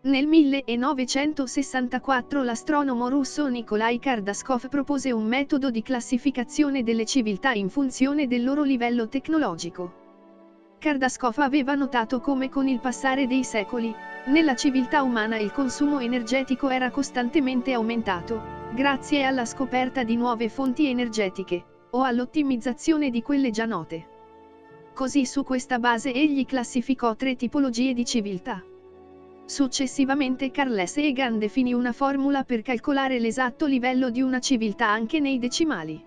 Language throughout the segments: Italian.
Nel 1964 l'astronomo russo Nikolai Kardaskov propose un metodo di classificazione delle civiltà in funzione del loro livello tecnologico. Kardaskov aveva notato come con il passare dei secoli, nella civiltà umana il consumo energetico era costantemente aumentato, grazie alla scoperta di nuove fonti energetiche, o all'ottimizzazione di quelle già note. Così su questa base egli classificò 3 tipologie di civiltà. Successivamente Carl Sagan definì una formula per calcolare l'esatto livello di una civiltà anche nei decimali.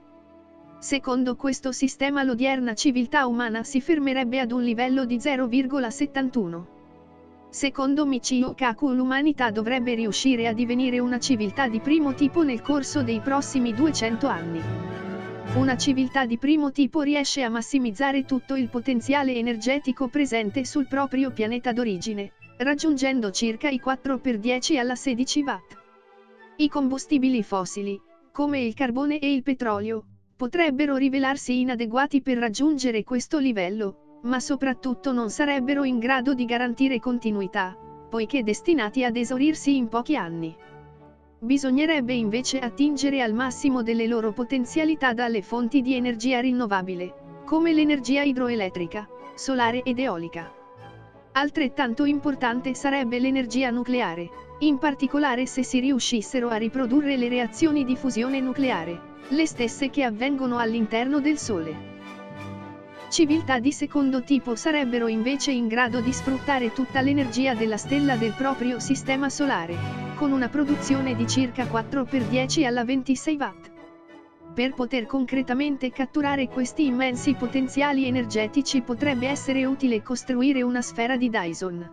Secondo questo sistema l'odierna civiltà umana si fermerebbe ad un livello di 0,71. Secondo Michio Kaku l'umanità dovrebbe riuscire a divenire una civiltà di primo tipo nel corso dei prossimi 200 anni. Una civiltà di primo tipo riesce a massimizzare tutto il potenziale energetico presente sul proprio pianeta d'origine, raggiungendo circa i 4x10 alla 16 watt. I combustibili fossili, come il carbone e il petrolio, potrebbero rivelarsi inadeguati per raggiungere questo livello, ma soprattutto non sarebbero in grado di garantire continuità, poiché destinati ad esaurirsi in pochi anni. Bisognerebbe invece attingere al massimo delle loro potenzialità dalle fonti di energia rinnovabile, come l'energia idroelettrica, solare ed eolica. Altrettanto importante sarebbe l'energia nucleare, in particolare se si riuscissero a riprodurre le reazioni di fusione nucleare, le stesse che avvengono all'interno del Sole. Civiltà di secondo tipo sarebbero invece in grado di sfruttare tutta l'energia della stella del proprio sistema solare, con una produzione di circa 4x10 alla 26 watt. Per poter concretamente catturare questi immensi potenziali energetici potrebbe essere utile costruire una sfera di Dyson.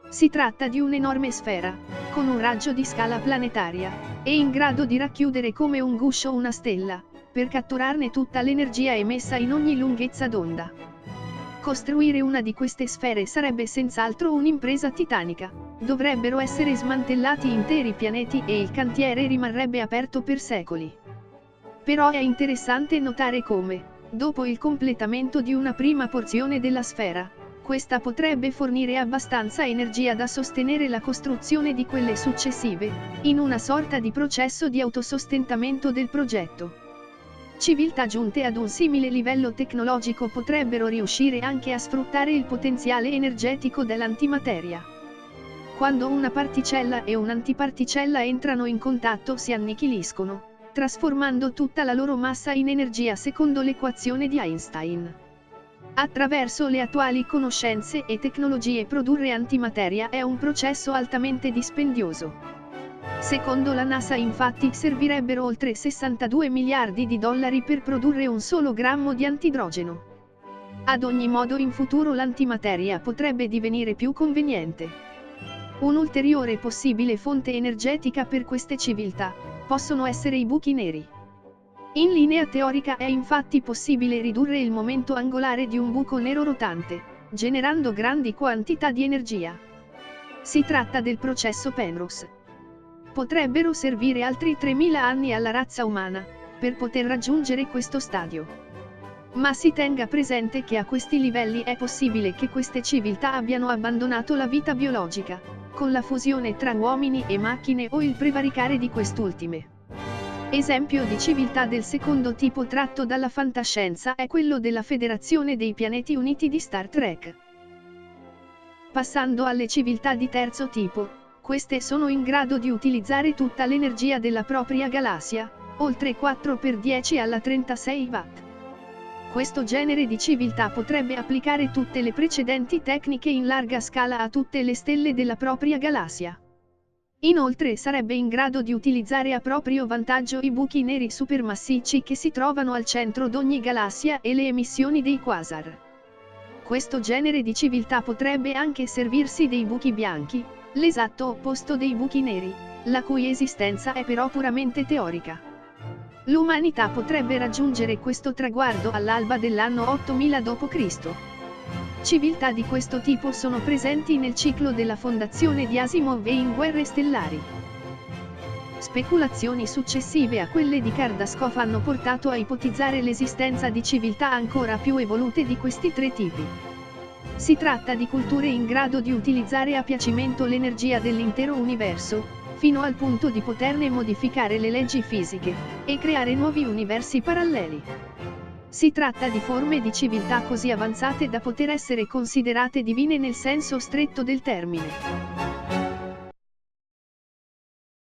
Si tratta di un'enorme sfera, con un raggio di scala planetaria, e in grado di racchiudere come un guscio una stella, per catturarne tutta l'energia emessa in ogni lunghezza d'onda. Costruire una di queste sfere sarebbe senz'altro un'impresa titanica, dovrebbero essere smantellati interi pianeti e il cantiere rimarrebbe aperto per secoli. Però è interessante notare come, dopo il completamento di una prima porzione della sfera, questa potrebbe fornire abbastanza energia da sostenere la costruzione di quelle successive, in una sorta di processo di autosostentamento del progetto. Civiltà giunte ad un simile livello tecnologico potrebbero riuscire anche a sfruttare il potenziale energetico dell'antimateria. Quando una particella e un'antiparticella entrano in contatto si annichiliscono, trasformando tutta la loro massa in energia secondo l'equazione di Einstein. Attraverso le attuali conoscenze e tecnologie produrre antimateria è un processo altamente dispendioso. Secondo la NASA infatti servirebbero oltre 62 miliardi di dollari per produrre un solo grammo di antidrogeno. Ad ogni modo in futuro l'antimateria potrebbe divenire più conveniente. Un'ulteriore possibile fonte energetica per queste civiltà possono essere i buchi neri. In linea teorica è infatti possibile ridurre il momento angolare di un buco nero rotante, generando grandi quantità di energia. Si tratta del processo Penrose. Potrebbero servire altri 3000 anni alla razza umana, per poter raggiungere questo stadio. Ma si tenga presente che a questi livelli è possibile che queste civiltà abbiano abbandonato la vita biologica, con la fusione tra uomini e macchine o il prevaricare di quest'ultime. Esempio di civiltà del secondo tipo tratto dalla fantascienza è quello della Federazione dei Pianeti Uniti di Star Trek. Passando alle civiltà di terzo tipo, queste sono in grado di utilizzare tutta l'energia della propria galassia, oltre 4x10 alla 36 watt. Questo genere di civiltà potrebbe applicare tutte le precedenti tecniche in larga scala a tutte le stelle della propria galassia. Inoltre sarebbe in grado di utilizzare a proprio vantaggio i buchi neri supermassicci che si trovano al centro d'ogni galassia e le emissioni dei quasar. Questo genere di civiltà potrebbe anche servirsi dei buchi bianchi, l'esatto opposto dei buchi neri, la cui esistenza è però puramente teorica. L'umanità potrebbe raggiungere questo traguardo all'alba dell'anno 8000 d.C. Civiltà di questo tipo sono presenti nel ciclo della fondazione di Asimov e in Guerre stellari. Speculazioni successive a quelle di Kardaskov hanno portato a ipotizzare l'esistenza di civiltà ancora più evolute di questi 3 tipi. Si tratta di culture in grado di utilizzare a piacimento l'energia dell'intero universo, fino al punto di poterne modificare le leggi fisiche, e creare nuovi universi paralleli. Si tratta di forme di civiltà così avanzate da poter essere considerate divine nel senso stretto del termine.